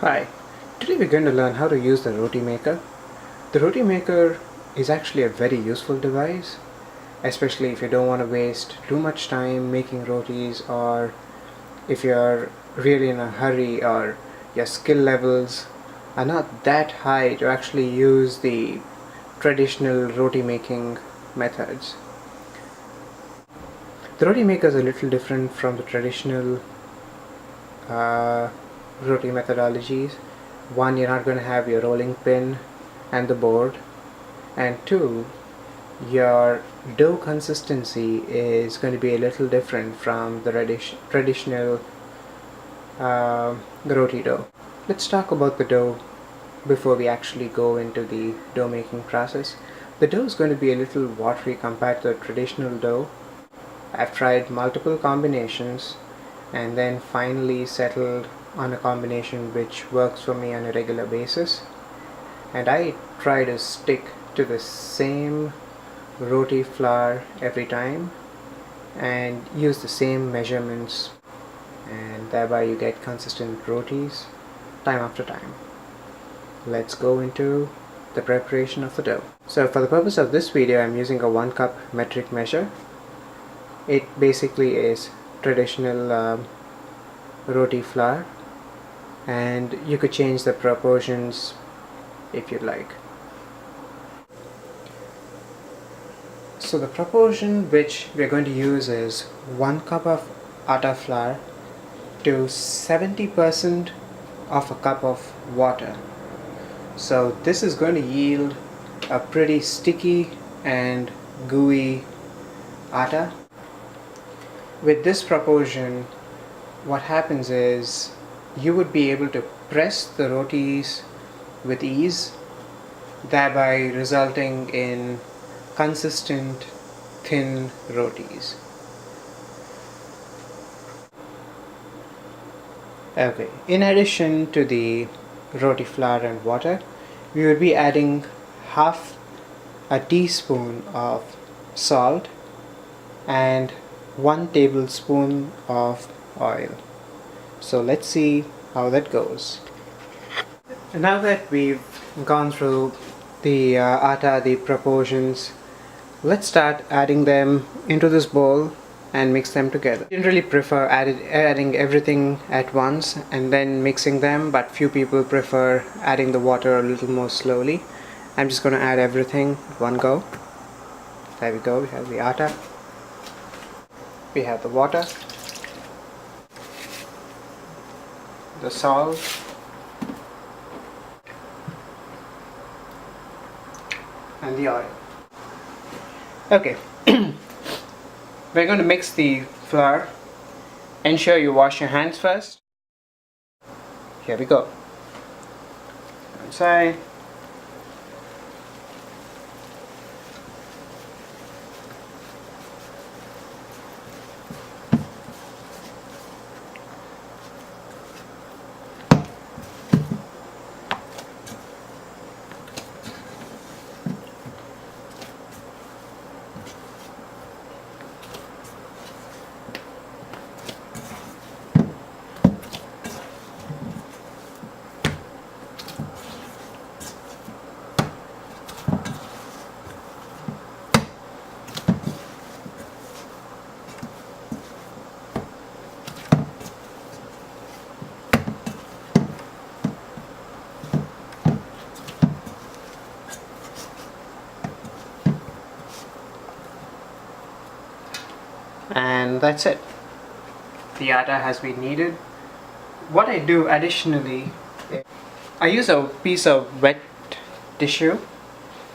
Hi, today we're going to learn how to use the Roti Maker. The Roti Maker is actually a very useful device, especially if you don't want to waste too much time making rotis, or if you're really in a hurry or your skill levels are not that high to actually use the traditional roti making methods. The Roti Maker is a little different from the traditional uh, roti methodologies. One, you're not going to have your rolling pin and the board, and two, your dough consistency is going to be a little different from the traditional roti dough. Let's talk about the dough before we actually go into the dough making process. The dough is going to be a little watery compared to the traditional dough. I've tried multiple combinations and then finally settled on a combination which works for me on a regular basis, and I try to stick to the same roti flour every time and use the same measurements, and thereby you get consistent rotis time after time. Let's go into the preparation of the dough. So for the purpose of this video, I'm using a 1 cup metric measure. It basically is traditional roti flour, and you could change the proportions if you'd like. So the proportion which we're going to use is 1 cup of atta flour to 70% of a cup of water. So this is going to yield a pretty sticky and gooey atta. With this proportion, what happens is you would be able to press the rotis with ease, thereby resulting in consistent thin rotis. Okay, in addition to the roti flour and water, we will be adding half a teaspoon of salt and 1 tablespoon of oil. So let's see how that goes. Now that we've gone through the atta, the proportions, let's start adding them into this bowl and mix them together. I generally prefer adding everything at once and then mixing them, but few people prefer adding the water a little more slowly. I'm just going to add everything at one go. There we go, we have the atta, we have the water, the salt, and the oil. Okay, we're going to mix the flour. Ensure you wash your hands first. Here we go. One side. And that's it. The atta has been kneaded. What I do additionally, I use a piece of wet tissue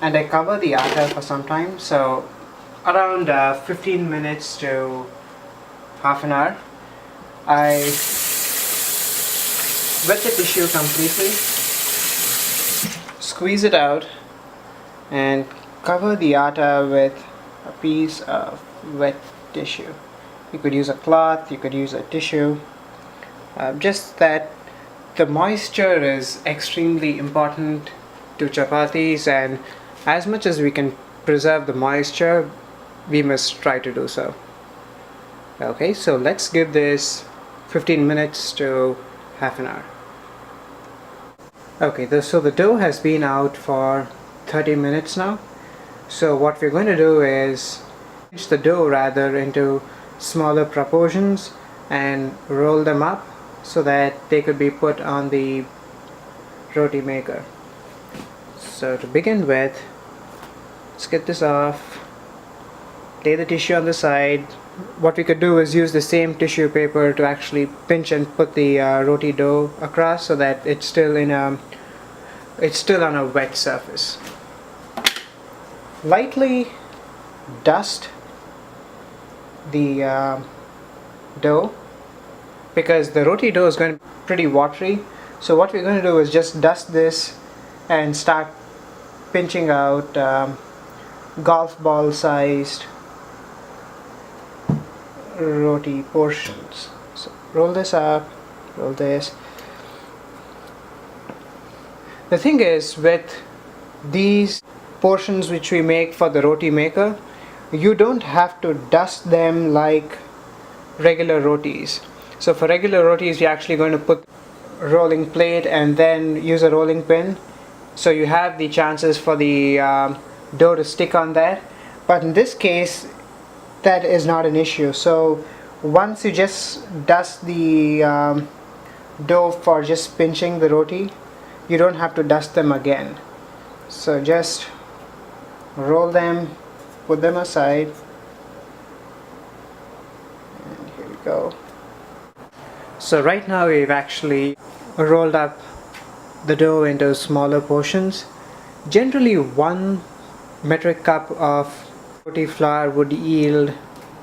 and I cover the atta for some time, so around 15 minutes to half an hour. I wet the tissue completely, squeeze it out, and cover the atta with a piece of wet tissue. You could use a cloth, you could use a tissue. Just that the moisture is extremely important to chapatis, and as much as we can preserve the moisture, we must try to do so. Okay, so let's give this 15 minutes to half an hour. Okay, so the dough has been out for 30 minutes now. So what we're going to do is pinch the dough rather into smaller proportions and roll them up so that they could be put on the roti maker. So to begin with, let's get this off, lay the tissue on the side. What we could do is use the same tissue paper to actually pinch and put the roti dough across so that it's still on a wet surface. Lightly dust the dough because the roti dough is going to be pretty watery. So what we're going to do is just dust this and start pinching out golf ball sized roti portions. So roll this up, roll this. The thing is, with these portions which we make for the roti maker, you don't have to dust them like regular rotis. So for regular rotis, you're actually going to put rolling plate and then use a rolling pin, so you have the chances for the dough to stick on that. But in this case, that is not an issue. So once you just dust the dough for just pinching the roti, you don't have to dust them again. So just roll them, put them aside, and here we go. So right now we've actually rolled up the dough into smaller portions. Generally 1 metric cup of roti flour would yield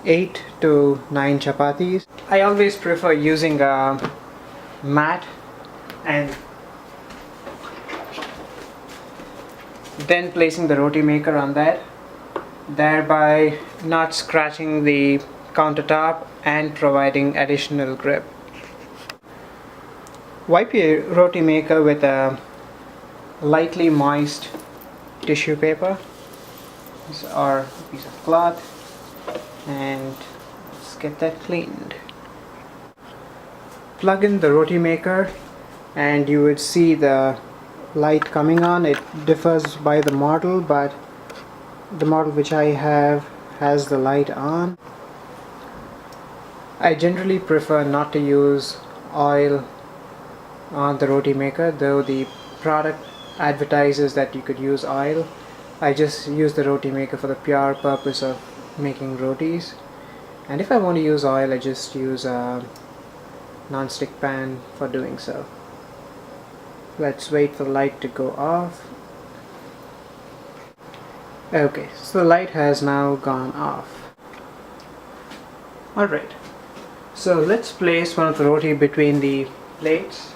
8 to 9 chapatis. I always prefer using a mat and then placing the roti maker on that, thereby not scratching the countertop and providing additional grip. Wipe your roti maker with a lightly moist tissue paper or a piece of cloth, and let's get that cleaned. Plug in the roti maker and you would see the light coming on. It differs by the model, but the model which I have has the light on. I generally prefer not to use oil on the roti maker, though the product advertises that you could use oil. I just use the roti maker for the pure purpose of making rotis, and if I want to use oil, I just use a non-stick pan for doing so. Let's wait for the light to go off. Okay, so the light has now gone off. Alright, so let's place one of the roti between the plates.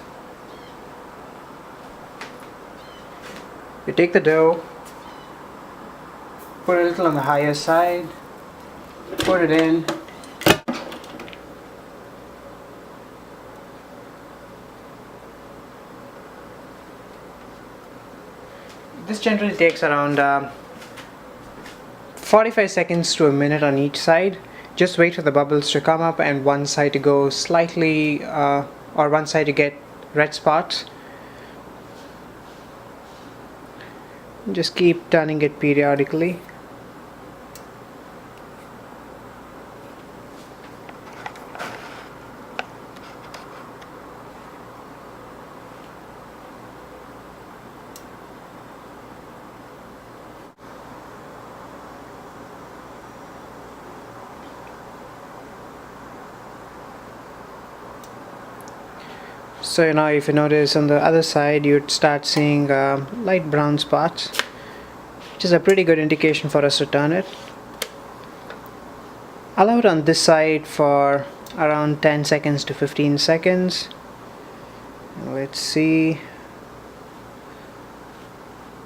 You take the dough, put it a little on the higher side, put it in, this generally takes around 45 seconds to a minute on each side. Just wait for the bubbles to come up and one side to go slightly or one side to get red spots. Just keep turning it periodically. So now if you notice on the other side, you'd start seeing light brown spots, which is a pretty good indication for us to turn it. Allow it on this side for around 10 seconds to 15 seconds. Let's see.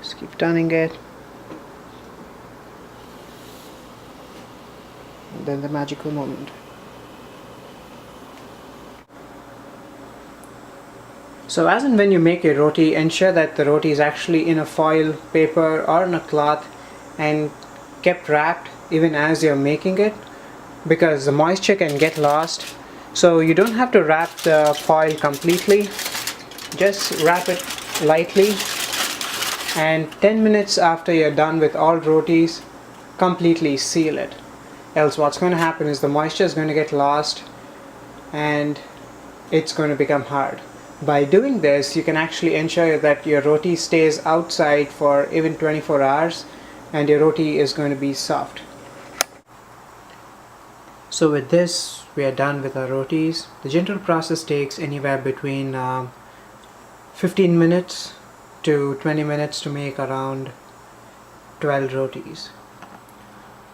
Just keep turning it. And then the magical moment. So as and when you make a roti, ensure that the roti is actually in a foil paper or in a cloth and kept wrapped even as you're making it, because the moisture can get lost. So you don't have to wrap the foil completely, just wrap it lightly, and 10 minutes after you're done with all rotis, completely seal it. Else what's going to happen is the moisture is going to get lost and it's going to become hard. By doing this, you can actually ensure that your roti stays outside for even 24 hours and your roti is going to be soft. So with this, we are done with our rotis. The general process takes anywhere between 15 minutes to 20 minutes to make around 12 rotis.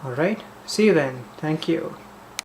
Alright, see you then. Thank you.